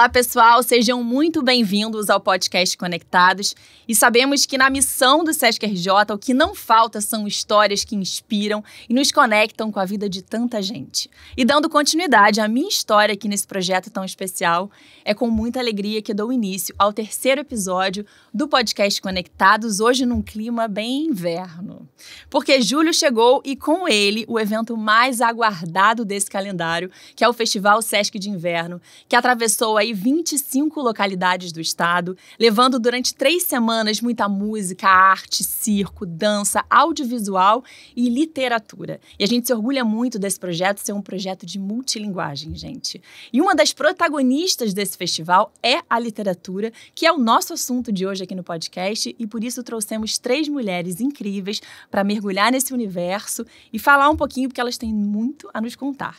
Olá, pessoal, sejam muito bem-vindos ao podcast Conectados. E sabemos que na missão do Sesc RJ, o que não falta são histórias que inspiram e nos conectam com a vida de tanta gente. E dando continuidade à minha história aqui nesse projeto tão especial, é com muita alegria que dou início ao terceiro episódio do podcast Conectados, hoje num clima bem inverno. Porque julho chegou e com ele o evento mais aguardado desse calendário, que é o Festival Sesc de Inverno, que atravessou aí 25 localidades do estado, levando durante 3 semanas muita música, arte, circo, dança, audiovisual e literatura. E a gente se orgulha muito desse projeto ser um projeto de multilinguagem, gente. E uma das protagonistas desse festival é a literatura, que é o nosso assunto de hoje aqui no podcast, e por isso trouxemos 3 mulheres incríveis para mergulhar nesse universo e falar um pouquinho, porque elas têm muito a nos contar.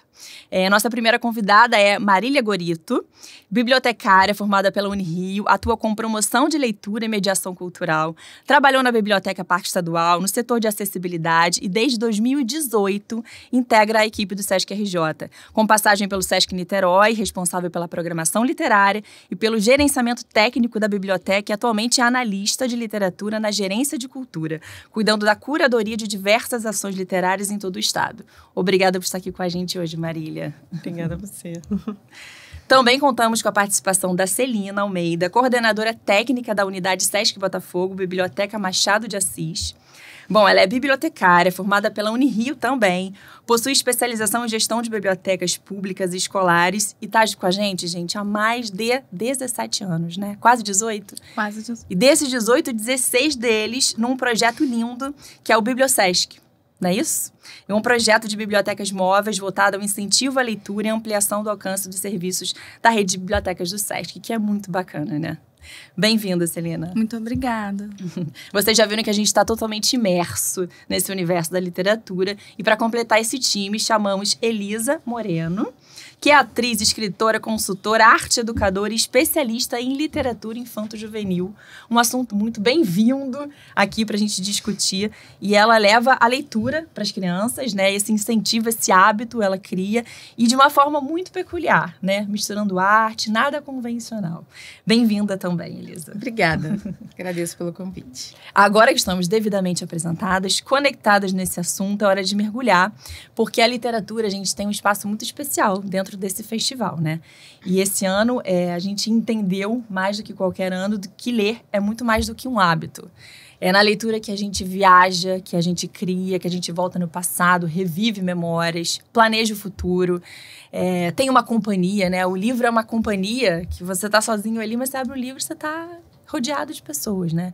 Nossa primeira convidada é Marília Gorito, bibliotecária formada pela Unirio, atua com promoção de leitura e mediação cultural, trabalhou na Biblioteca Parque Estadual, no setor de acessibilidade e desde 2018 integra a equipe do Sesc RJ, com passagem pelo Sesc Niterói, responsável pela programação literária e pelo gerenciamento técnico da biblioteca e atualmente é analista de literatura na Gerência de Cultura, cuidando da curadoria de diversas ações literárias em todo o estado. Obrigada por estar aqui com a gente hoje, Marília. Obrigada a você. Também contamos com a participação da Celina Almeida, coordenadora técnica da Unidade Sesc Botafogo, Biblioteca Machado de Assis. Bom, ela é bibliotecária, formada pela Unirio também, possui especialização em gestão de bibliotecas públicas e escolares e está com a gente, há mais de 17 anos, né? Quase 18? Quase 18. E desses 18, 16 deles num projeto lindo, que é o Bibliosesc. Não é isso? É um projeto de bibliotecas móveis voltado ao incentivo à leitura e ampliação do alcance dos serviços da rede de bibliotecas do Sesc, que é muito bacana, né? Bem-vinda, Celina. Muito obrigada. Vocês já viram que a gente está totalmente imerso nesse universo da literatura. E para completar esse time, chamamos Elisa Moreno, que é atriz, escritora, consultora, arte educadora e especialista em literatura infanto-juvenil. Um assunto muito bem-vindo aqui para a gente discutir. E ela leva a leitura para as crianças, né? Esse incentivo, esse hábito ela cria. E de uma forma muito peculiar, né? Misturando arte, nada convencional. Bem-vinda também, Elisa. Obrigada. Agradeço pelo convite. Agora que estamos devidamente apresentadas, conectadas nesse assunto, é hora de mergulhar, porque a literatura, a gente tem um espaço muito especial dentro desse festival, né? E esse ano a gente entendeu mais do que qualquer ano que ler é muito mais do que um hábito. É na leitura que a gente viaja, que a gente cria, que a gente volta no passado, revive memórias, planeja o futuro. Tem uma companhia, né? O livro é uma companhia que você tá sozinho ali, mas você abre o livro e você tá rodeado de pessoas, né?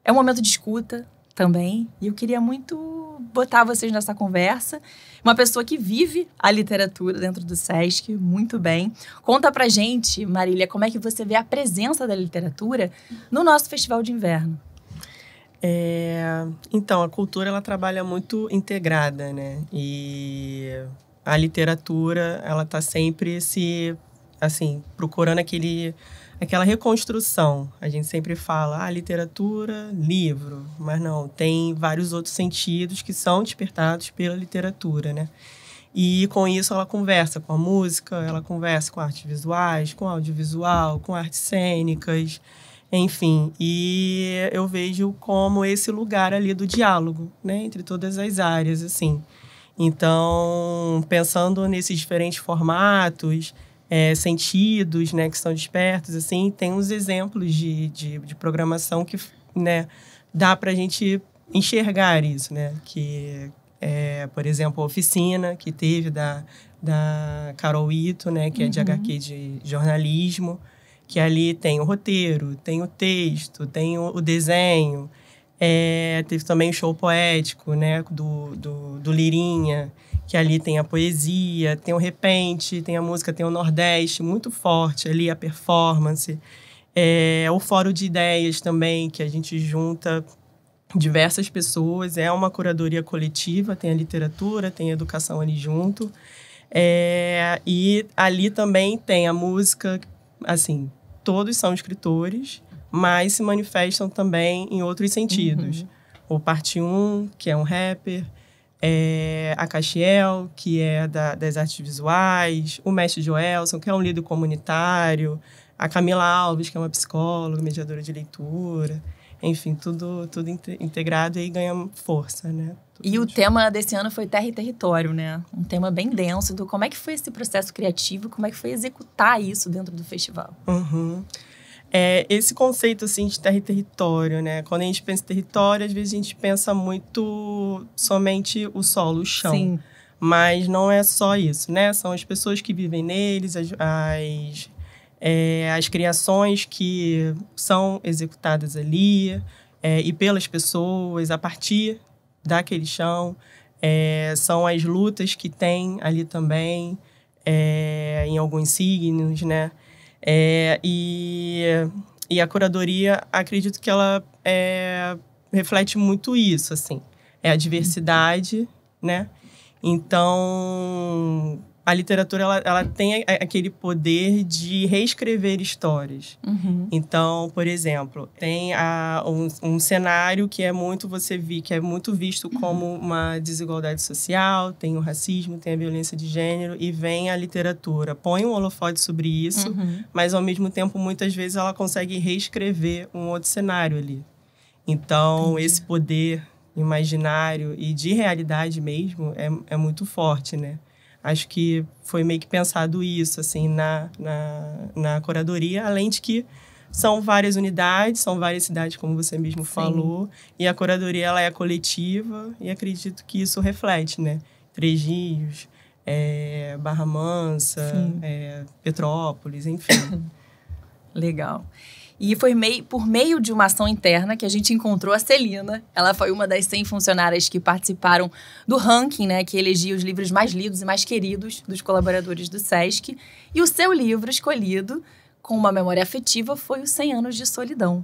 É um momento de escuta também. E eu queria muito botar vocês nessa conversa. Uma pessoa que vive a literatura dentro do Sesc, muito bem. Conta pra gente, Marília, como é que você vê a presença da literatura no nosso Festival de Inverno? Então, a cultura, ela trabalha muito integrada, né? E a literatura, ela tá sempre procurando aquela reconstrução. A gente sempre fala, literatura, livro. Mas não, tem vários outros sentidos que são despertados pela literatura, né? E com isso ela conversa com a música, ela conversa com artes visuais, com audiovisual, com artes cênicas, enfim. E eu vejo como esse lugar ali do diálogo, né? Entre todas as áreas, assim. Então, pensando nesses diferentes formatos, sentidos, né, que estão despertos, assim, tem uns exemplos de programação que, né, dá para a gente enxergar isso, né, que por exemplo, a oficina que teve da Carol Ito, né, que é de HQ de jornalismo, que ali tem o roteiro, tem o texto, tem o desenho, teve também o show poético, né, do Lirinha, que ali tem a poesia, tem o repente, tem a música, tem o Nordeste, muito forte ali, a performance. O fórum de ideias também, que a gente junta diversas pessoas, é uma curadoria coletiva, tem a literatura, tem a educação ali junto. E ali também tem a música, assim, todos são escritores, mas se manifestam também em outros sentidos. O Parte 1, que é um rapper, a Caxiel, que é das artes visuais, o Mestre Joelson, que é um líder comunitário, a Camila Alves, que é uma psicóloga, mediadora de leitura. Enfim, tudo integrado e ganha força, né? E o tema desse ano foi Terra e Território, né? Um tema bem denso. Então, como é que foi esse processo criativo? Como é que foi executar isso dentro do festival? Esse conceito, assim, de terra e território, né? Quando a gente pensa em território, às vezes a gente pensa muito somente o solo, o chão. Sim. Mas não é só isso, né? São as pessoas que vivem neles, as criações que são executadas ali e pelas pessoas a partir daquele chão. São as lutas que tem ali também, em alguns signos, né? E a curadoria, acredito que ela reflete muito isso, assim. É a diversidade, né? Então, a literatura, ela tem aquele poder de reescrever histórias. Então, por exemplo, tem um cenário que é muito visto como uma desigualdade social, tem o racismo, tem a violência de gênero, e vem a literatura. Põe um holofote sobre isso, mas, ao mesmo tempo, muitas vezes ela consegue reescrever um outro cenário ali. Então, esse poder imaginário e de realidade mesmo é muito forte, né? Acho que foi meio que pensado isso, assim, na curadoria, além de que são várias unidades, são várias cidades, como você mesmo falou, e a curadoria, ela é coletiva, e acredito que isso reflete, né? Três Rios, Barra Mansa, Petrópolis, enfim. Legal. E foi por meio de uma ação interna que a gente encontrou a Celina. Ela foi uma das 100 funcionárias que participaram do ranking, né, que elegia os livros mais lidos e mais queridos dos colaboradores do SESC. E o seu livro escolhido, com uma memória afetiva, foi o 100 Anos de Solidão,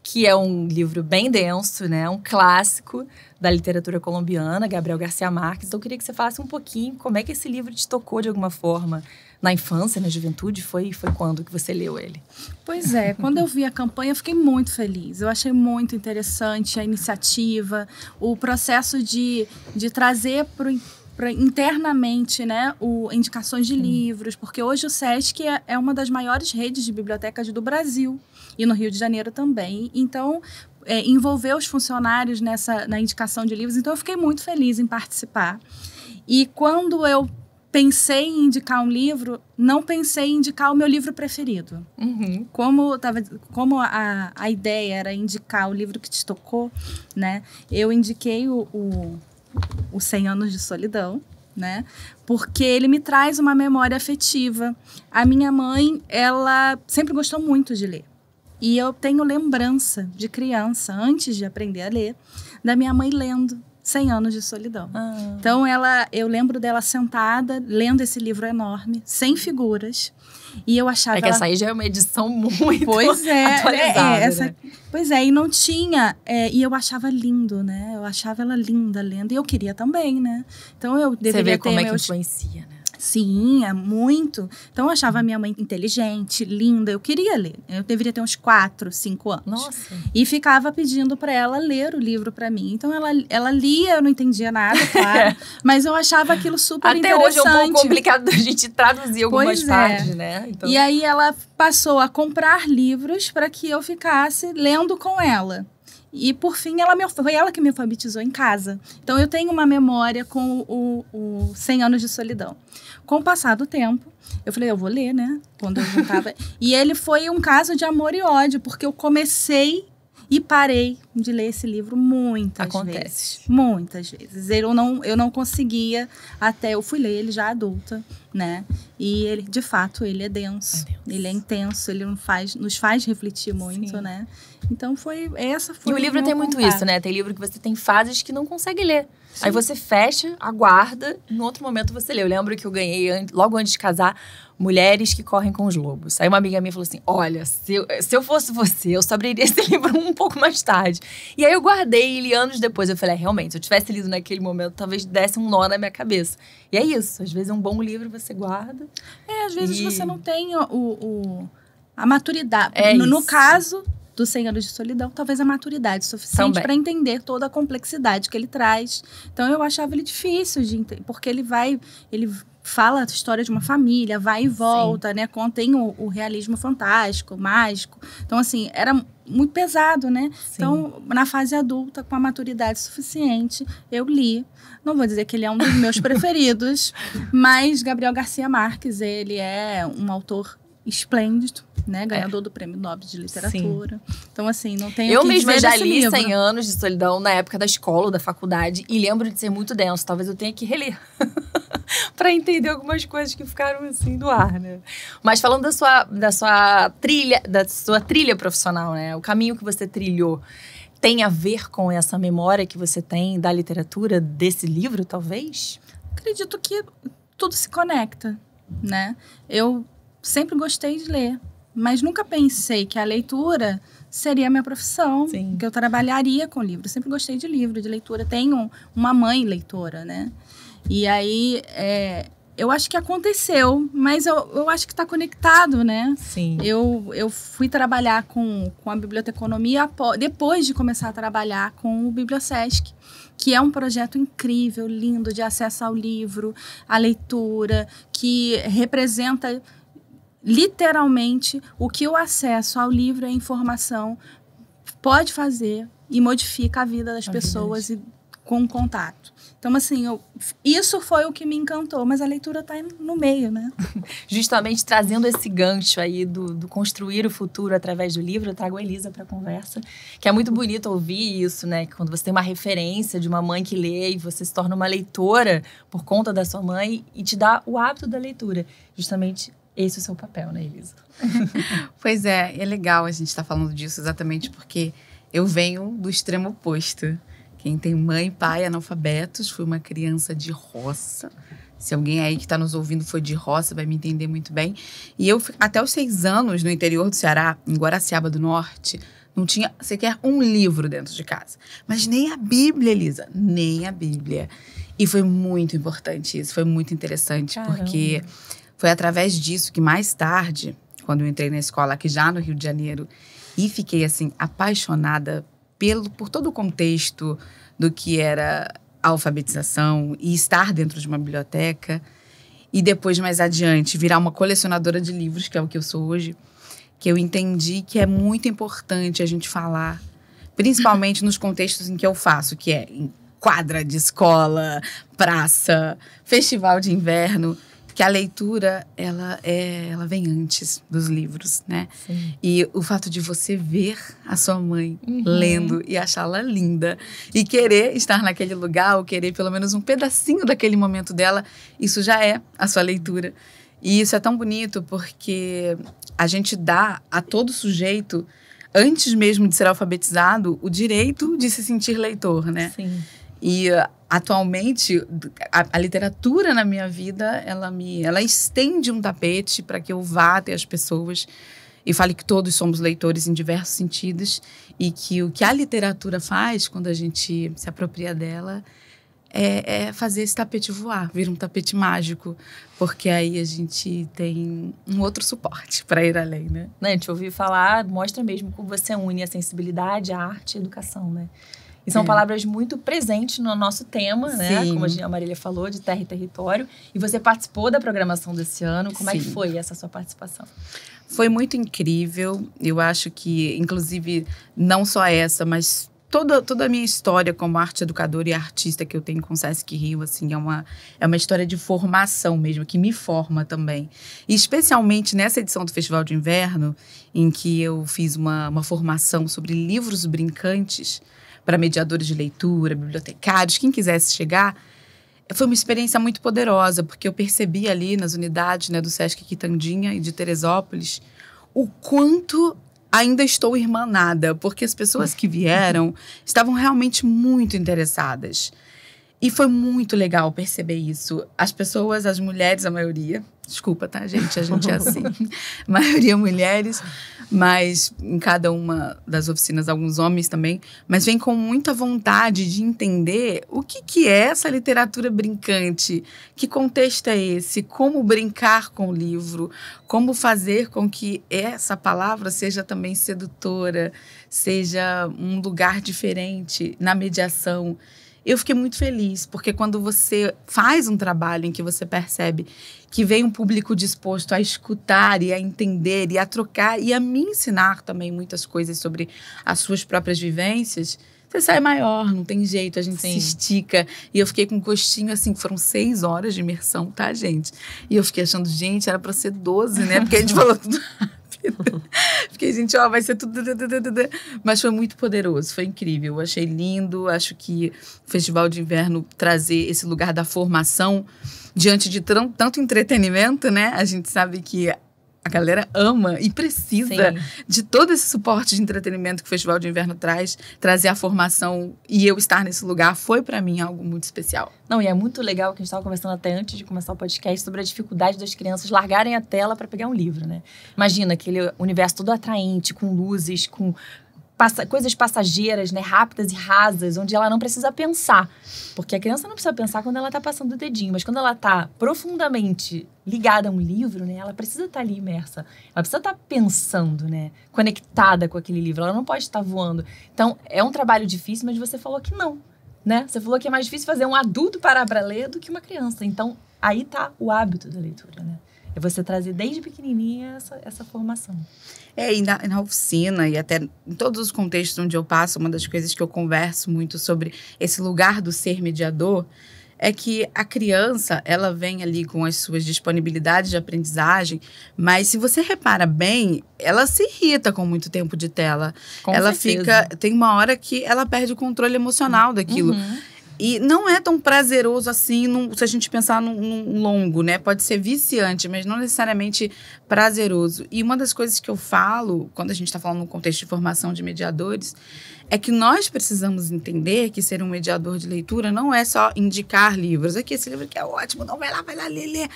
que é um livro bem denso, né, um clássico da literatura colombiana, Gabriel Garcia Marques. Então, eu queria que você falasse um pouquinho como é que esse livro te tocou de alguma forma na infância, na juventude. Foi quando que você leu ele? Pois é, quando eu vi a campanha, eu fiquei muito feliz. Eu achei muito interessante a iniciativa, o processo de trazer internamente, né, indicações de livros, porque hoje o SESC é uma das maiores redes de bibliotecas do Brasil, e no Rio de Janeiro também. Então, envolver os funcionários na indicação de livros. Então, eu fiquei muito feliz em participar. E quando eu pensei em indicar um livro, não pensei em indicar o meu livro preferido. Como a ideia era indicar o livro que te tocou, né? Eu indiquei o 100 Anos de Solidão, né? Porque ele me traz uma memória afetiva. A minha mãe, ela sempre gostou muito de ler. E eu tenho lembrança de criança, antes de aprender a ler, da minha mãe lendo 100 Anos de Solidão. Então, eu lembro dela sentada, lendo esse livro enorme, sem figuras. E eu achava... essa aí já é uma edição muito atualizada, né? Pois é, e não tinha... e eu achava lindo, né? Eu achava ela linda lendo. E eu queria também, né? Então, eu deveria ter... Você vê como é que influencia, né? Sim, é muito. Então, eu achava a minha mãe inteligente, linda. Eu queria ler. Eu deveria ter uns 4, 5 anos. Nossa. E ficava pedindo para ela ler o livro para mim. Então, ela lia, eu não entendia nada, claro. Mas eu achava aquilo super interessante. Até hoje é um pouco complicado da gente traduzir algumas partes, né? Então... E aí, ela passou a comprar livros para que eu ficasse lendo com ela. E, por fim, foi ela que me alfabetizou em casa. Então, eu tenho uma memória com o 100 Anos de Solidão. Com o passar do tempo, eu falei, eu vou ler, né? Quando eu juntava. E ele foi um caso de amor e ódio, porque eu comecei e parei de ler esse livro muitas vezes. Muitas vezes. Eu não conseguia até... Eu fui ler ele já adulta, né? E ele, de fato, ele é denso. Ele é intenso, ele nos faz refletir muito, né? Então, essa foi... E o livro tem muito isso, né? Tem livro que você tem fases que não consegue ler. Sim. Aí você fecha, aguarda, e no outro momento você lê. Eu lembro que eu ganhei, logo antes de casar, Mulheres que Correm com os Lobos. Aí uma amiga minha falou assim, olha, se eu fosse você, eu só abriria esse livro um pouco mais tarde. E aí eu guardei ele anos depois. Eu falei, realmente, se eu tivesse lido naquele momento, talvez desse um nó na minha cabeça. E é isso, às vezes um bom livro você guarda. Às vezes você não tem a maturidade. No caso... do 100 Anos de Solidão, talvez a maturidade suficiente para entender toda a complexidade que ele traz. Então, eu achava ele difícil de entender, porque ele fala a história de uma família, vai e volta, né? Contém o realismo fantástico, mágico. Então, assim, era muito pesado, né? Sim. Então, na fase adulta, com a maturidade suficiente, eu li. Não vou dizer que ele é um dos meus preferidos, mas Gabriel Garcia Marques, ele é um autor esplêndido, né? Ganhador do Prêmio Nobel de Literatura. Sim. Então, assim, não tem o que dizer desse livro. Eu mesma já li 100 Anos de Solidão na época da escola ou da faculdade e lembro de ser muito denso. Talvez eu tenha que reler para entender algumas coisas que ficaram assim do ar, né? Mas falando da sua trilha profissional, né? O caminho que você trilhou tem a ver com essa memória que você tem da literatura, desse livro, talvez? Acredito que tudo se conecta, né? Eu sempre gostei de ler, mas nunca pensei que a leitura seria a minha profissão, Sim. que eu trabalharia com livro. Sempre gostei de livro, de leitura. Tenho uma mãe leitora, né? E aí, eu acho que aconteceu, mas eu acho que está conectado, né? Sim. Eu fui trabalhar com a biblioteconomia depois de começar a trabalhar com o Bibliosesc, que é um projeto incrível, lindo, de acesso ao livro, à leitura, que representa literalmente o que o acesso ao livro e à informação pode fazer e modifica a vida das pessoas com contato. Então, assim, isso foi o que me encantou, mas a leitura está no meio, né? Justamente trazendo esse gancho aí do construir o futuro através do livro, eu trago a Elisa para a conversa, que é muito bonito ouvir isso, né? Quando você tem uma referência de uma mãe que lê e você se torna uma leitora por conta da sua mãe e te dá o hábito da leitura. Justamente esse é o seu papel, né, Elisa? Pois é legal a gente estar falando disso exatamente porque eu venho do extremo oposto. Quem tem mãe e pai analfabetos, fui uma criança de roça. Se alguém aí que está nos ouvindo foi de roça, vai me entender muito bem. E eu, até os 6 anos, no interior do Ceará, em Guaraciaba do Norte, não tinha sequer um livro dentro de casa. Mas nem a Bíblia, Elisa, nem a Bíblia. E foi muito importante isso, foi muito interessante. Caramba. Porque foi através disso que mais tarde, quando eu entrei na escola aqui já no Rio de Janeiro, e fiquei assim, apaixonada por todo o contexto do que era a alfabetização e estar dentro de uma biblioteca e depois, mais adiante, virar uma colecionadora de livros, que é o que eu sou hoje, que eu entendi que é muito importante a gente falar, principalmente nos contextos em que eu faço, que é em quadra de escola, praça, festival de inverno, que a leitura, ela vem antes dos livros, né? Sim. E o fato de você ver a sua mãe lendo e achá-la linda e querer estar naquele lugar ou querer pelo menos um pedacinho daquele momento dela, isso já é a sua leitura. E isso é tão bonito porque a gente dá a todo sujeito, antes mesmo de ser alfabetizado, o direito de se sentir leitor, né? Sim. E atualmente, a literatura na minha vida, ela estende um tapete para que eu vá até as pessoas e fale que todos somos leitores em diversos sentidos e que o que a literatura faz quando a gente se apropria dela é fazer esse tapete voar, vir um tapete mágico, porque aí a gente tem um outro suporte para ir além, né? A gente ouviu falar, mostra mesmo como você une a sensibilidade, a arte e a educação, né? E são palavras muito presentes no nosso tema, né? Sim. Como a Marília falou, de terra e território. E você participou da programação desse ano. Como é que foi essa sua participação? Foi muito incrível. Eu acho que, inclusive, não só essa, mas toda a minha história como arte educadora e artista que eu tenho com o Sesc Rio, assim, é uma história de formação mesmo, que me forma também. E especialmente nessa edição do Festival de Inverno, em que eu fiz uma formação sobre livros brincantes para mediadores de leitura, bibliotecários, quem quisesse chegar, foi uma experiência muito poderosa, porque eu percebi ali nas unidades, né, do Sesc Quitandinha e de Teresópolis o quanto ainda estou irmanada, porque as pessoas que vieram estavam realmente muito interessadas. E foi muito legal perceber isso. As pessoas, as mulheres, a maioria... Desculpa, tá, gente? A gente é assim. A maioria mulheres, mas em cada uma das oficinas, alguns homens também. Mas vem com muita vontade de entender o que é essa literatura brincante. Que contexto é esse? Como brincar com o livro? Como fazer com que essa palavra seja também sedutora? Seja um lugar diferente na mediação. eu fiquei muito feliz, porque quando você faz um trabalho em que você percebe que vem um público disposto a escutar e a entender e a trocar e a me ensinar também muitas coisas sobre as suas próprias vivências, você sai maior, não tem jeito, a gente se estica. E eu fiquei com um gostinho, assim, foram 6 horas de imersão, tá, gente? E eu fiquei achando, gente, era pra ser 12, né? Porque a gente falou tudo rápido. Fiquei, gente, vai ser tudo... Mas foi muito poderoso, foi incrível. Eu achei lindo, acho que o Festival de Inverno trazer esse lugar da formação diante de tanto entretenimento, né? A gente sabe que a galera ama e precisa de todo esse suporte de entretenimento que o Festival de Inverno traz, trazer a formação e eu estar nesse lugar foi para mim algo muito especial. Não, e é muito legal que a gente estava conversando até antes de começar o podcast sobre a dificuldade das crianças largarem a tela para pegar um livro, né? Imagina aquele universo todo atraente, com luzes, com coisas passageiras, né, rápidas e rasas, onde ela não precisa pensar. Porque a criança não precisa pensar quando ela está passando o dedinho, mas quando ela está profundamente ligada a um livro, né, ela precisa estar ali imersa. Ela precisa estar pensando, né, conectada com aquele livro. Ela não pode estar voando. Então, é um trabalho difícil, mas você falou que não, né? Você falou que é mais difícil fazer um adulto parar para ler do que uma criança. Então, aí está o hábito da leitura, né? É você trazer desde pequenininha essa formação. E na oficina e até em todos os contextos onde eu passo, uma das coisas que eu converso muito sobre esse lugar do ser mediador é que a criança, ela vem ali com as suas disponibilidades de aprendizagem, mas se você repara bem, ela se irrita com muito tempo de tela. Ela fica... Tem uma hora que ela perde o controle emocional daquilo. E não é tão prazeroso assim, se a gente pensar num longo, né? Pode ser viciante, mas não necessariamente prazeroso. E uma das coisas que eu falo, quando a gente está falando no contexto de formação de mediadores, é que nós precisamos entender que ser um mediador de leitura não é só indicar livros. Aqui, esse livro aqui é ótimo, não vai lá, ler.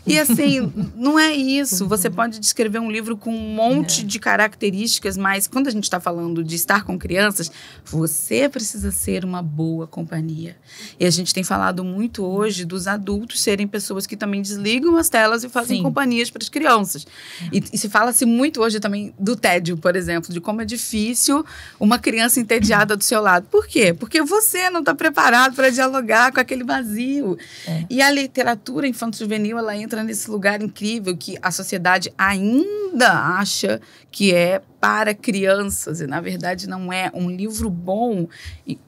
E assim, não é isso. Você pode descrever um livro com um monte de características, mas quando a gente está falando de estar com crianças, você precisa ser uma boa companhia. E a gente tem falado muito hoje dos adultos serem pessoas que também desligam as telas e fazem companhias para as crianças. E se fala-se muito hoje também do tédio, por exemplo, de como é difícil uma criança entediada do seu lado. Por quê? Porque você não está preparado para dialogar com aquele vazio. E a literatura infanto-juvenil, ela entra nesse lugar incrível que a sociedade ainda acha que é para crianças, e na verdade não é. Um livro bom,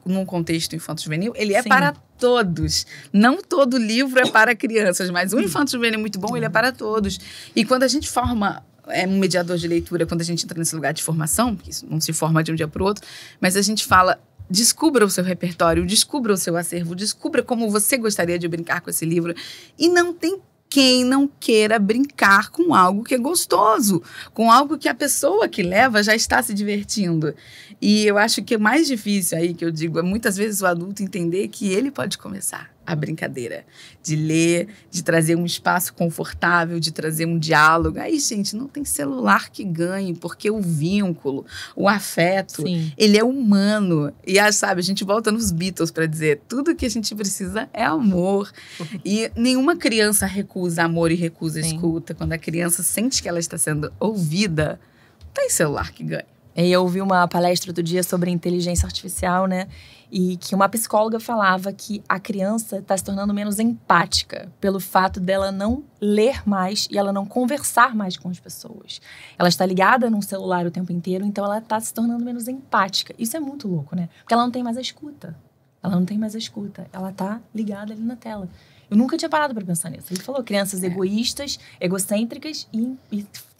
num contexto infanto-juvenil, ele é para todos. Não todo livro é para crianças, mas um infanto-juvenil muito bom, ele é para todos. E quando a gente forma um mediador de leitura, quando a gente entra nesse lugar de formação, porque isso não se forma de um dia para o outro, mas a gente fala... Descubra o seu repertório, descubra o seu acervo, descubra como você gostaria de brincar com esse livro. E não tem quem não queira brincar com algo que é gostoso, com algo que a pessoa que leva já está se divertindo. E eu acho que o mais difícil aí, que eu digo, é muitas vezes o adulto entender que ele pode começar a brincadeira, de ler, de trazer um espaço confortável, de trazer um diálogo. Aí, gente, não tem celular que ganhe, porque o vínculo, o afeto, ele é humano. E, sabe, a gente volta nos Beatles para dizer, tudo que a gente precisa é amor. E nenhuma criança recusa amor e recusa escuta. Quando a criança sente que ela está sendo ouvida, não tem celular que ganhe. Eu ouvi uma palestra outro dia sobre inteligência artificial, né? E que uma psicóloga falava que a criança está se tornando menos empática pelo fato dela não ler mais e ela não conversar mais com as pessoas. Ela está ligada num celular o tempo inteiro, então ela está se tornando menos empática. Isso é muito louco, né? Porque ela não tem mais a escuta. Ela está ligada ali na tela. Eu nunca tinha parado para pensar nisso. Ele falou crianças egoístas, egocêntricas e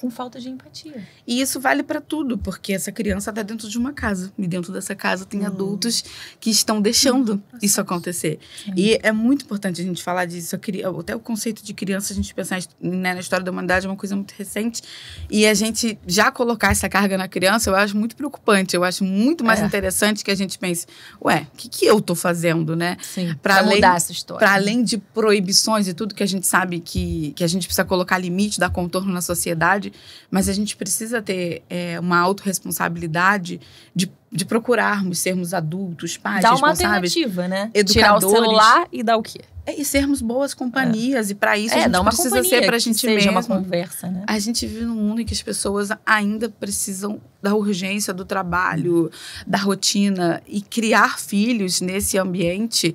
com falta de empatia. E isso vale para tudo, porque essa criança está dentro de uma casa. E dentro dessa casa tem adultos que estão deixando isso acontecer. E é muito importante a gente falar disso. Até o conceito de criança, a gente pensar na história da humanidade, é uma coisa muito recente. E a gente já colocar essa carga na criança, eu acho muito preocupante. Eu acho muito mais interessante que a gente pense, o que eu tô fazendo, né? Para mudar essa história. Para além de proibições e tudo que a gente sabe que a gente precisa colocar limite, dar contorno na sociedade, mas a gente precisa ter uma autorresponsabilidade de procurarmos sermos adultos, pais, dá responsáveis. Dá uma alternativa, né? Educadores. Tirar o celular e dar o quê? E sermos boas companhias. E para isso a gente dá uma precisa companhia, ser pra que gente seja mesmo. uma conversa, né? A gente vive num mundo em que as pessoas ainda precisam da urgência do trabalho, da rotina. E criar filhos nesse ambiente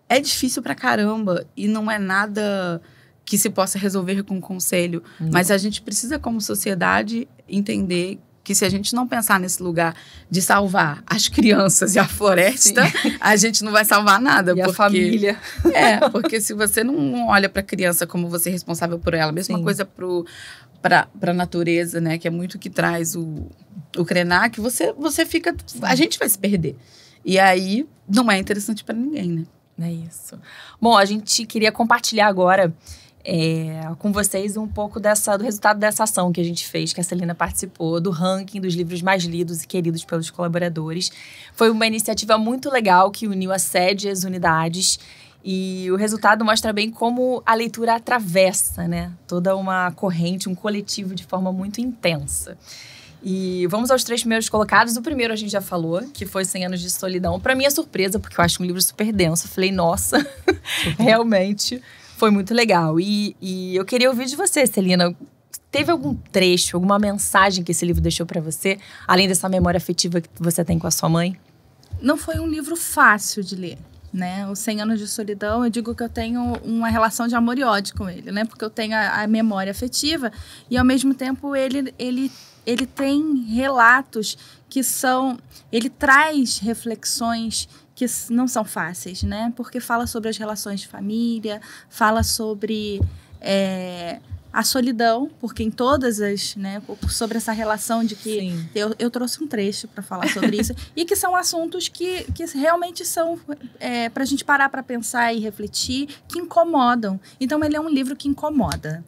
é difícil pra caramba. E não é nada que se possa resolver com conselho. Mas a gente precisa, como sociedade, entender que se a gente não pensar nesse lugar de salvar as crianças e a floresta, a gente não vai salvar nada. E a família. Porque se você não olha para a criança como você é responsável por ela, mesma coisa para a natureza, né? Que é muito que traz o Krenak, você fica... A gente vai se perder. E aí, não é interessante para ninguém, né? É isso. Bom, a gente queria compartilhar agora com vocês um pouco do resultado dessa ação que a gente fez, que a Celina participou, do ranking dos livros mais lidos e queridos pelos colaboradores. Foi uma iniciativa muito legal que uniu a sede e as unidades. E o resultado mostra bem como a leitura atravessa, né, toda uma corrente, um coletivo de forma muito intensa. E vamos aos 3 primeiros colocados. O primeiro a gente já falou, que foi 100 Anos de Solidão. Para mim é surpresa, porque eu acho um livro super denso. Eu falei, nossa, realmente foi muito legal. E eu queria ouvir de você, Celina. Teve algum trecho, alguma mensagem que esse livro deixou para você, além dessa memória afetiva que você tem com a sua mãe? Não foi um livro fácil de ler, né? O 100 Anos de Solidão, eu digo que eu tenho uma relação de amor e ódio com ele, né? Porque eu tenho a memória afetiva e, ao mesmo tempo, ele tem relatos que são... Ele traz reflexões que não são fáceis, né? Porque fala sobre as relações de família, fala sobre a solidão, porque em todas as, né, sobre essa relação de que eu trouxe um trecho para falar sobre isso, e que são assuntos que realmente são para a gente parar para pensar e refletir, que incomodam. Então, ele é um livro que incomoda.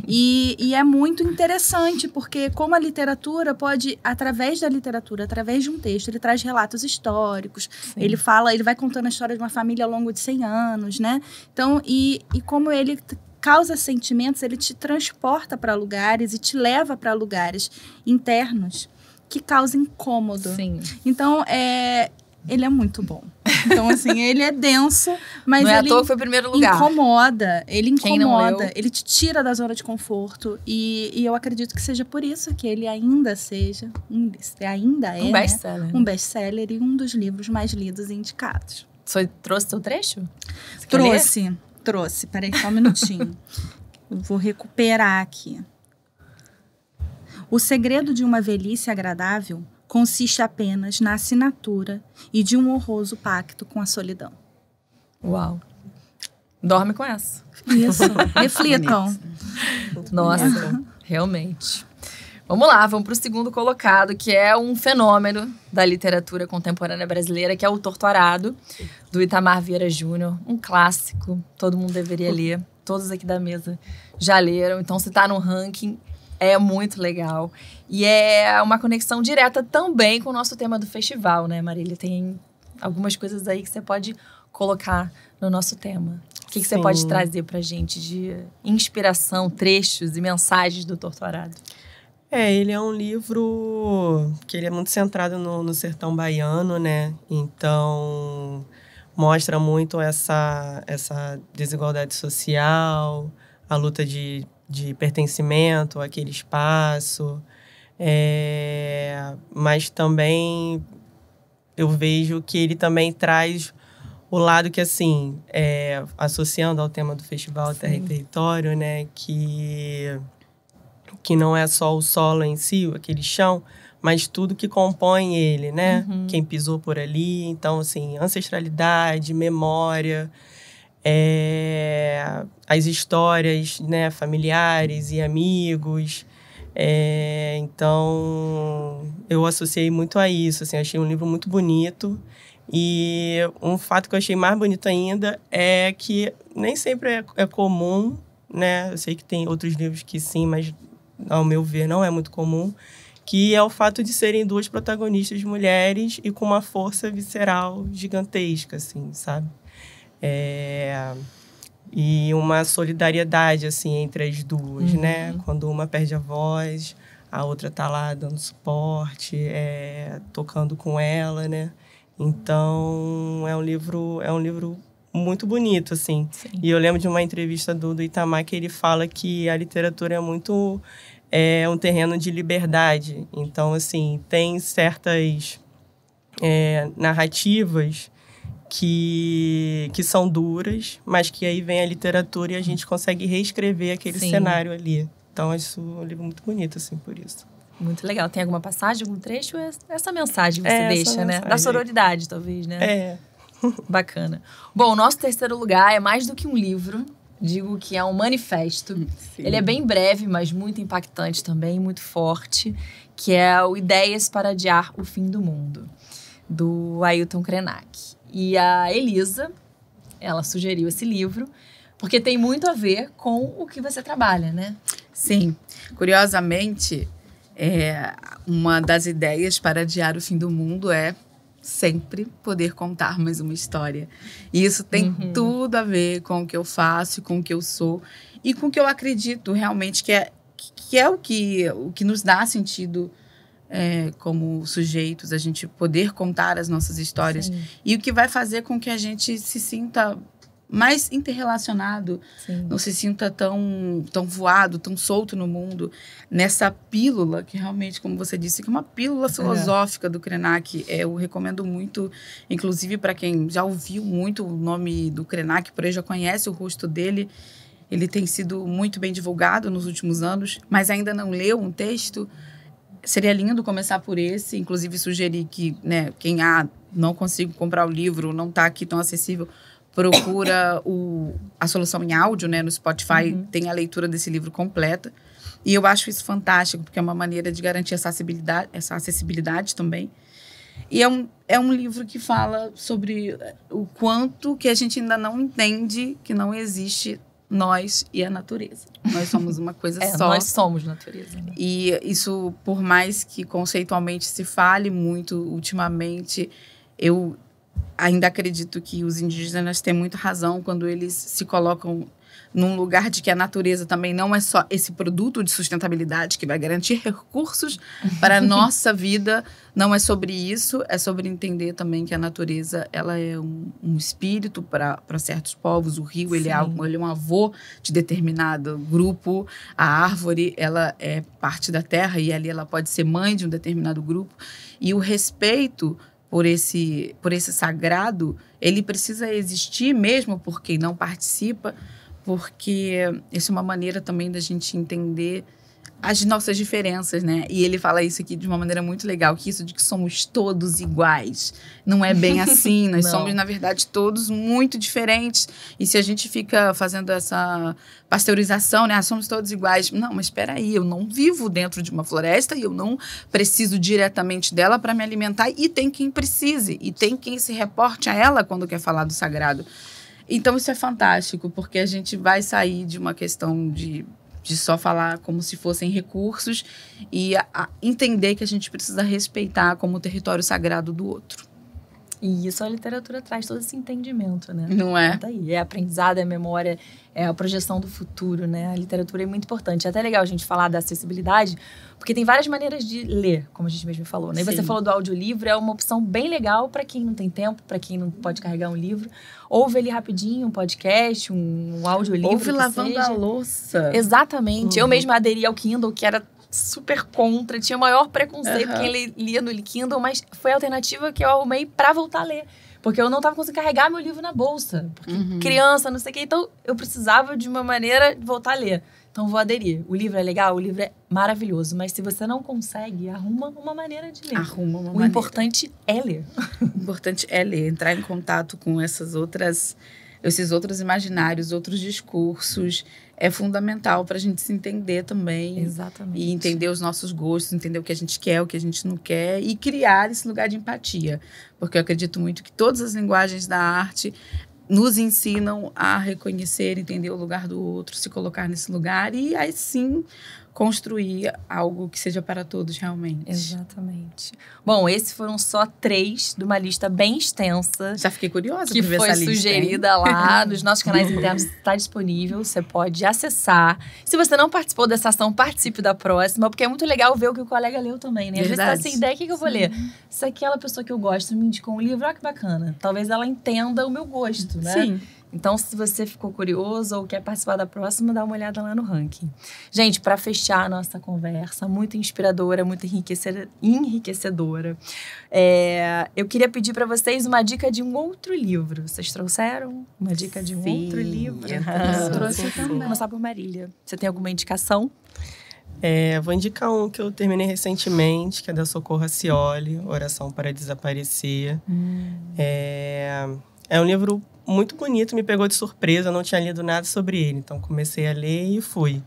E é muito interessante, porque como a literatura pode, através da literatura, através de um texto, ele traz relatos históricos, ele vai contando a história de uma família ao longo de 100 anos, né? Então, e como ele causa sentimentos, ele te transporta para lugares e te leva para lugares internos que causam incômodo. Sim. Então, ele é muito bom. Então, assim, ele é denso, mas não ele à toa que foi o primeiro lugar. incomoda. Ele incomoda, leu? ele te tira da zona de conforto. E eu acredito que seja por isso que ele ainda seja, ainda é, um best-seller. Né? Um best-seller e um dos livros mais lidos e indicados. Trouxe seu trecho? Trouxe. Peraí, só um minutinho. Eu vou recuperar aqui. O segredo de uma velhice agradável consiste apenas na assinatura e de um honroso pacto com a solidão. Uau. Dorme com essa. Isso. Reflitam. Nossa, realmente. Vamos lá, vamos para o segundo colocado, que é um fenômeno da literatura contemporânea brasileira, que é o Torturado, do Itamar Vieira Júnior. Um clássico, todo mundo deveria ler. Todos aqui da mesa já leram. Então, se está no ranking, é muito legal. E é uma conexão direta também com o nosso tema do festival, né, Marília? Tem algumas coisas aí que você pode colocar no nosso tema. O que você pode trazer pra gente de inspiração, trechos e mensagens do Torturado? Ele é um livro que ele é muito centrado no sertão baiano, né? Então, mostra muito essa desigualdade social, a luta de pertencimento àquele espaço. Mas também eu vejo que ele também traz o lado que, assim, associando ao tema do Festival Terra e Território, né? Que não é só o solo em si, aquele chão, mas tudo que compõe ele, né? Uhum. Quem pisou por ali. Então, assim, ancestralidade, memória, as histórias, né, familiares e amigos. Então, eu associei muito a isso. Assim, achei um livro muito bonito. E um fato que eu achei mais bonito ainda é que nem sempre é comum, né? Eu sei que tem outros livros que sim, mas, ao meu ver, não é muito comum, que é o fato de serem duas protagonistas mulheres e com uma força visceral gigantesca, assim, sabe? E uma solidariedade, assim, entre as duas, né? Quando uma perde a voz, a outra tá lá dando suporte, tocando com ela, né? Então, é um livro muito bonito, assim. Sim. E eu lembro de uma entrevista do Itamar que ele fala que a literatura é muito um terreno de liberdade. Então, assim, tem certas narrativas que são duras, mas que aí vem a literatura e a gente consegue reescrever aquele Sim. cenário ali. Então, acho um livro muito bonito, assim, por isso. Muito legal. Tem alguma passagem, algum trecho? Essa mensagem você Essa deixa, né? mensagem. Da sororidade, talvez, né? É. Bacana. Bom, o nosso terceiro lugar é mais do que um livro. Digo que é um manifesto. Sim. Ele é bem breve, mas muito impactante também, muito forte, que é o Ideias para Adiar o Fim do Mundo, do Ailton Krenak. E a Elisa, ela sugeriu esse livro, porque tem muito a ver com o que você trabalha, né? Sim. Curiosamente, uma das ideias para adiar o fim do mundo é sempre poder contar mais uma história. E isso tem tudo a ver com o que eu faço, com o que eu sou e com o que eu acredito realmente que é o que nos dá sentido como sujeitos, a gente poder contar as nossas histórias. Sim. E o que vai fazer com que a gente se sinta mais interrelacionado, Sim. não se sinta tão voado, tão solto no mundo, nessa pílula, que realmente, como você disse, que é uma pílula filosófica do Krenak. Eu recomendo muito, inclusive para quem já ouviu muito o nome do Krenak, por aí já conhece o rosto dele. Ele tem sido muito bem divulgado nos últimos anos, mas ainda não leu um texto. Seria lindo começar por esse, inclusive sugerir que, né, quem não consigo comprar o livro, não está aqui tão acessível, procura a solução em áudio, né? No Spotify tem a leitura desse livro completa. E eu acho isso fantástico, porque é uma maneira de garantir essa acessibilidade também. E é um livro que fala sobre o quanto que a gente ainda não entende que não existe nós e a natureza. Nós somos uma coisa só. Nós somos natureza. Né? E isso, por mais que conceitualmente se fale muito ultimamente, eu ainda acredito que os indígenas têm muita razão quando eles se colocam num lugar de que a natureza também não é só esse produto de sustentabilidade que vai garantir recursos para a nossa vida. Não é sobre isso, é sobre entender também que a natureza ela é um espírito para certos povos. O rio ele é um avô de determinado grupo. A árvore ela é parte da terra e ali ela pode ser mãe de um determinado grupo. E o respeito por esse sagrado, ele precisa existir mesmo por quem não participa, porque isso é uma maneira também da gente entender as nossas diferenças, né? E ele fala isso aqui de uma maneira muito legal, que isso de que somos todos iguais. Não é bem assim, nós somos, na verdade, todos muito diferentes. E se a gente fica fazendo essa pasteurização, né? Somos todos iguais. Não, mas espera aí, eu não vivo dentro de uma floresta e eu não preciso diretamente dela para me alimentar. E tem quem precise, e tem quem se reporte a ela quando quer falar do sagrado. Então, isso é fantástico, porque a gente vai sair de uma questão de só falar como se fossem recursos e entender que a gente precisa respeitar como território sagrado do outro. E isso a literatura traz todo esse entendimento, né? Não é? Tá aí. É aprendizado, é memória, é a projeção do futuro, né? A literatura é muito importante. É até legal a gente falar da acessibilidade, porque tem várias maneiras de ler, como a gente mesmo falou, né? E você falou do audiolivro, é uma opção bem legal para quem não tem tempo, para quem não pode carregar um livro. Ouve ali rapidinho um podcast, um audiolivro. Ouve lavando a louça. Exatamente. Eu mesma aderi ao Kindle, que era super contra, tinha o maior preconceito quem lia no Kindle, mas foi a alternativa que eu arrumei pra voltar a ler. Porque eu não tava conseguindo carregar meu livro na bolsa. Porque criança, não sei o quê. Então, eu precisava de uma maneira de voltar a ler. Então, vou aderir. O livro é legal, o livro é maravilhoso. Mas se você não consegue, arruma uma maneira de ler. Arruma uma O maneira. importante é ler. O importante é ler, entrar em contato com esses outros imaginários, outros discursos. É fundamental para a gente se entender também. Exatamente. E entender os nossos gostos, entender o que a gente quer, o que a gente não quer. E criar esse lugar de empatia. Porque eu acredito muito que todas as linguagens da arte nos ensinam a reconhecer, entender o lugar do outro, se colocar nesse lugar. E aí sim construir algo que seja para todos realmente. Exatamente. Bom, esses foram só 3 de uma lista bem extensa. Já fiquei curiosa Que por ver foi essa lista, sugerida lá nos nossos canais internos. Está disponível, você pode acessar. Se você não participou dessa ação, participe da próxima, porque é muito legal ver o que o colega leu também, né? Às vezes tá sem ideia, o que eu vou ler? Se aquela pessoa que eu gosto me indicou um livro, olha que bacana. Talvez ela entenda o meu gosto, né? Sim. Então, se você ficou curioso ou quer participar da próxima, dá uma olhada lá no ranking. Gente, para fechar a nossa conversa, muito inspiradora, muito enriquecedora, eu queria pedir para vocês uma dica de um outro livro. Vocês trouxeram uma dica de um outro livro? Eu trouxe também. Vou começar por Marília. Você tem alguma indicação? Vou indicar um que eu terminei recentemente, que é da Socorro Racioli, Oração para Desaparecer. É um livro muito bonito, me pegou de surpresa, eu não tinha lido nada sobre ele. Então, comecei a ler e fui.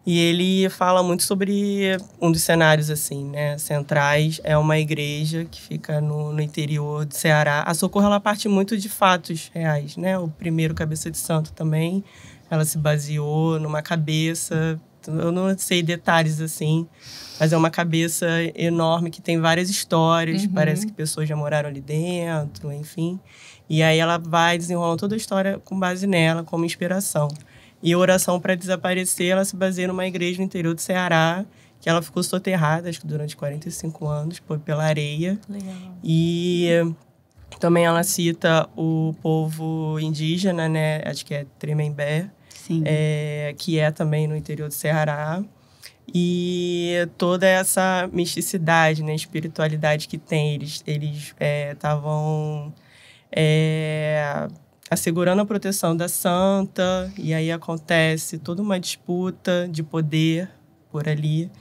E ele fala muito sobre um dos cenários, assim, né, centrais. É uma igreja que fica no interior do Ceará. A Socorro, ela parte muito de fatos reais, né? O primeiro Cabeça de Santo também, ela se baseou numa cabeça... Eu não sei detalhes, assim, mas é uma cabeça enorme que tem várias histórias. Parece que pessoas já moraram ali dentro, enfim. E aí ela vai desenrolando toda a história com base nela, como inspiração. E a Oração para Desaparecer, ela se baseia numa igreja no interior do Ceará, que ela ficou soterrada, acho que durante 45 anos, pela areia. Legal. E também ela cita o povo indígena, né? Acho que é Tremembé. Sim. Que é também no interior do Ceará. E toda essa misticidade, né, espiritualidade que tem. Eles estavam assegurando a proteção da santa, e aí acontece toda uma disputa de poder por ali.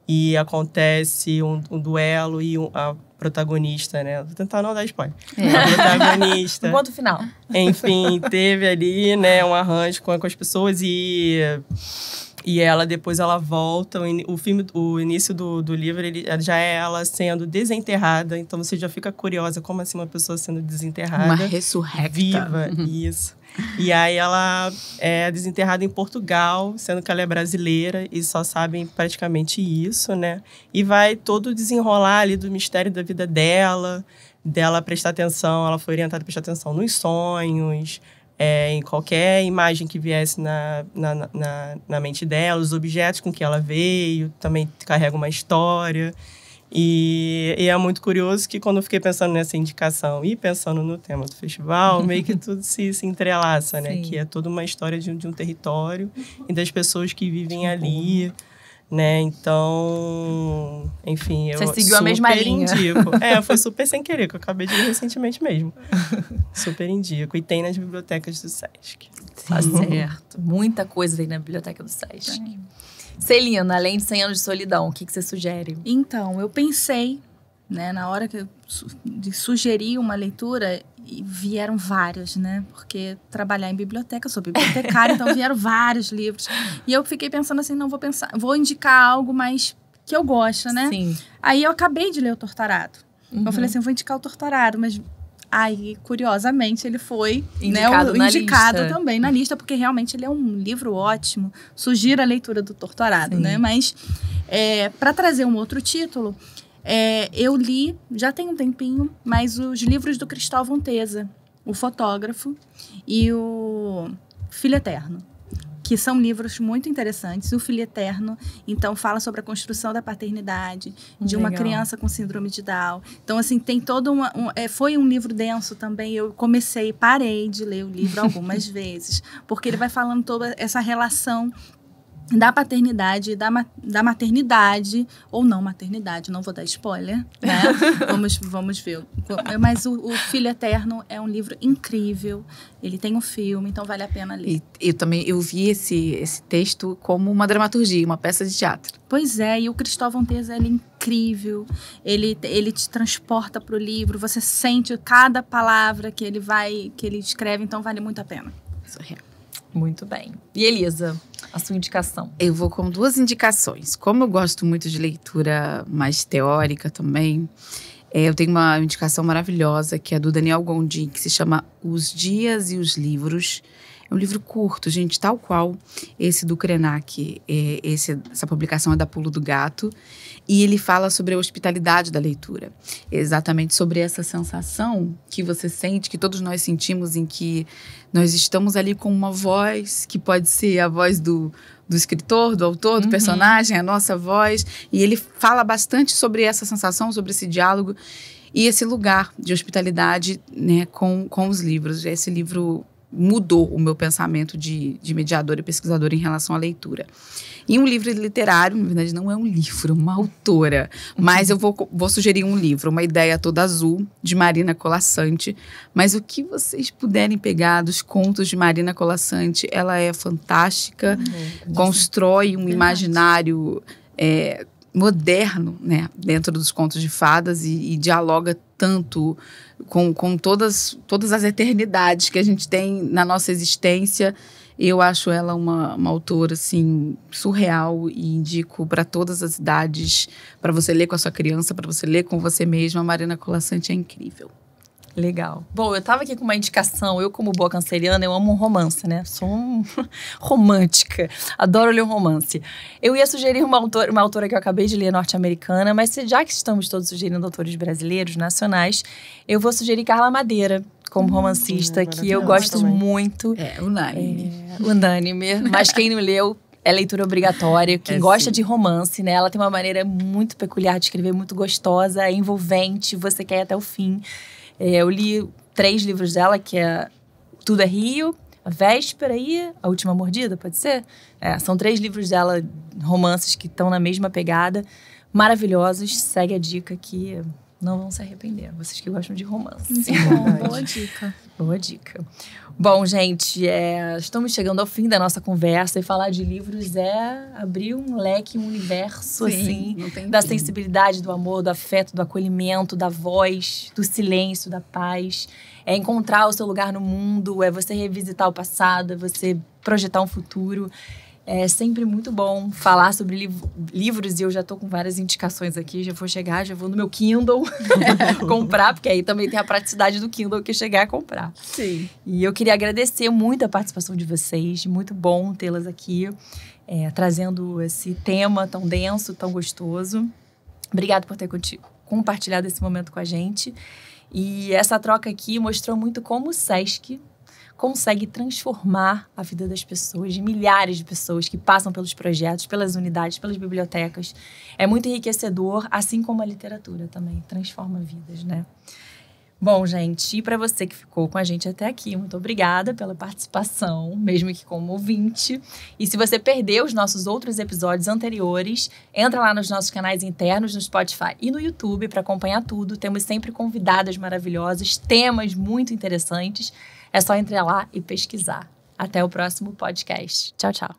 E acontece um duelo e a protagonista, né? Vou tentar não dar spoiler. A protagonista... No ponto final. Enfim, teve ali, né, um arranjo com as pessoas e ela, depois ela volta. O início do livro, ele já é ela sendo desenterrada. Então, você já fica curiosa, como assim uma pessoa sendo desenterrada? Uma ressurrecta. Viva, isso. E aí ela é desenterrada em Portugal, sendo que ela é brasileira e só sabem praticamente isso, né? E vai todo desenrolar ali do mistério da vida dela prestar atenção, ela foi orientada a prestar atenção nos sonhos, em qualquer imagem que viesse na mente dela, os objetos com que ela veio, também carrega uma história. E é muito curioso que quando eu fiquei pensando nessa indicação e pensando no tema do festival, meio que tudo se entrelaça, né? Sim. Que é toda uma história de um território e das pessoas que vivem ali, né? Então, enfim, eu Você seguiu a mesma linha. indico. Foi super sem querer, que eu acabei de ler recentemente mesmo. Super indico. E tem nas bibliotecas do Sesc. Tá certo. Muita coisa aí na biblioteca do Sesc. Celina, além de 100 anos de solidão, o que você sugere? Então, eu pensei, né, na hora que eu sugeri uma leitura, e vieram vários, né? Porque trabalhar em biblioteca, eu sou bibliotecária, então vieram vários livros. E eu fiquei pensando assim, não, vou indicar algo mais que eu gosto, né? Sim. Aí eu acabei de ler o Torturado. Eu falei assim, eu vou indicar o Torturado, mas... Aí, curiosamente, ele foi indicado, indicado também na lista, porque realmente ele é um livro ótimo. Sugiro a leitura do Torturado, né? Mas, para trazer um outro título, eu li, já tem um tempinho, mas os livros do Cristóvão Teza, o fotógrafo, e o Filho Eterno, que são livros muito interessantes. O Filho Eterno, então, fala sobre a construção da paternidade de uma criança com síndrome de Down. Então, assim, tem todo foi um livro denso também. Eu parei de ler o livro algumas vezes, porque ele vai falando toda essa relação da paternidade, da maternidade, ou não maternidade, não vou dar spoiler, né? vamos ver. Mas o Filho Eterno é um livro incrível, ele tem um filme, então vale a pena ler. Eu vi esse texto como uma dramaturgia, uma peça de teatro. Pois é, e o Cristóvão Teza, ele é incrível, ele te transporta para o livro, você sente cada palavra que ele escreve, então vale muito a pena. Surreal. Muito bem. E Elisa, a sua indicação? Eu vou com 2 indicações. Como eu gosto muito de leitura mais teórica também, eu tenho uma indicação maravilhosa, que é do Daniel Gondim, que se chama Os Dias e os Livros. É um livro curto, gente, tal qual esse do Krenak. Essa publicação é da Pulo do Gato. E ele fala sobre a hospitalidade da leitura. Exatamente sobre essa sensação que você sente, que todos nós sentimos, em que nós estamos ali com uma voz, que pode ser a voz do escritor, do autor, do personagem, a nossa voz. E ele fala bastante sobre essa sensação, sobre esse diálogo e esse lugar de hospitalidade, né, com os livros. Esse livro mudou o meu pensamento de mediadora e pesquisadora em relação à leitura. E um livro literário, na verdade, não é um livro, uma autora. Mas eu vou sugerir um livro, Uma Ideia Toda Azul, de Marina Colasanti. Mas o que vocês puderem pegar dos contos de Marina Colasanti, ela é fantástica, constrói um imaginário moderno, né, dentro dos contos de fadas e dialoga tanto com todas as eternidades que a gente tem na nossa existência. Eu acho ela uma autora, assim, surreal e indico para todas as idades, para você ler com a sua criança, para você ler com você mesma. A Marina Colasanti é incrível. Legal. Bom, eu tava aqui com uma indicação. Eu, como boa canceriana, eu amo um romance, né? Sou romântica. Adoro ler um romance. Eu ia sugerir uma autora que eu acabei de ler, norte-americana, mas já que estamos todos sugerindo autores brasileiros, nacionais, eu vou sugerir Carla Madeira como romancista, que eu gosto muito. Unânime. Mas quem não leu, é leitura obrigatória. Quem gosta de romance, né? Ela tem uma maneira muito peculiar de escrever, muito gostosa, é envolvente, você quer ir até o fim. Eu li 3 livros dela, que é Tudo é Rio, A Véspera e A Última Mordida, pode ser? São 3 livros dela, romances que estão na mesma pegada, maravilhosos. Segue a dica que não vão se arrepender, vocês que gostam de romance. Bom, boa dica. Boa dica. Bom, gente, estamos chegando ao fim da nossa conversa e falar de livros é abrir um leque, um universo, assim, da sensibilidade, do amor, do afeto, do acolhimento, da voz, do silêncio, da paz. É encontrar o seu lugar no mundo, é você revisitar o passado, é você projetar um futuro. É sempre muito bom falar sobre livros e eu já tô com várias indicações aqui. Já vou no meu Kindle comprar, porque aí também tem a praticidade do Kindle que chegar a comprar. Sim. E eu queria agradecer muito a participação de vocês. Muito bom tê-las aqui, trazendo esse tema tão denso, tão gostoso. Obrigada por ter compartilhado esse momento com a gente. E essa troca aqui mostrou muito como o Sesc consegue transformar a vida das pessoas, de milhares de pessoas que passam pelos projetos, pelas unidades, pelas bibliotecas. É muito enriquecedor, assim como a literatura também transforma vidas, né? Bom, gente, e para você que ficou com a gente até aqui, muito obrigada pela participação, mesmo que como ouvinte. E se você perdeu os nossos outros episódios anteriores, entra lá nos nossos canais internos, no Spotify e no YouTube para acompanhar tudo. Temos sempre convidadas maravilhosas, temas muito interessantes. É só entrar lá e pesquisar. Até o próximo podcast. Tchau, tchau.